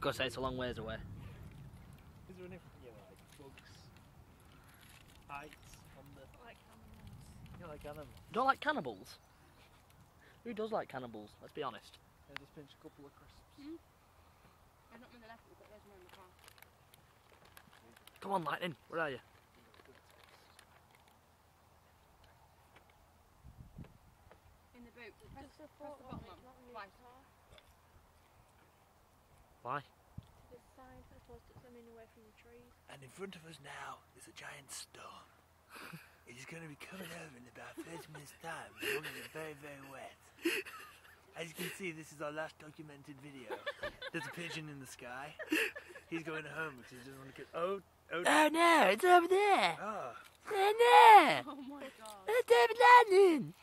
I've got to say, it's a long ways away. Is there anything you like? Bugs? Heights? On the... Like animals. You like animals? You don't like cannibals? Who does like cannibals? Let's be honest. Yeah, just pinch a couple of crisps. I'm not in the left, but there's one in the car. Come on, Lightning. Where are you? In the boot. Press Just a the photo bottom of one. it, not in your Twice. car. Why? To this side, as opposed to zooming away from the trees. And in front of us now is a giant storm. It is going to be coming over in about 30 minutes time. It's going to be very, very wet. As you can see, this is our last documented video. There's a pigeon in the sky. He's going home because he doesn't want to get... Oh no, it's over there! Oh. Oh no! Oh my god. It's David Lightning!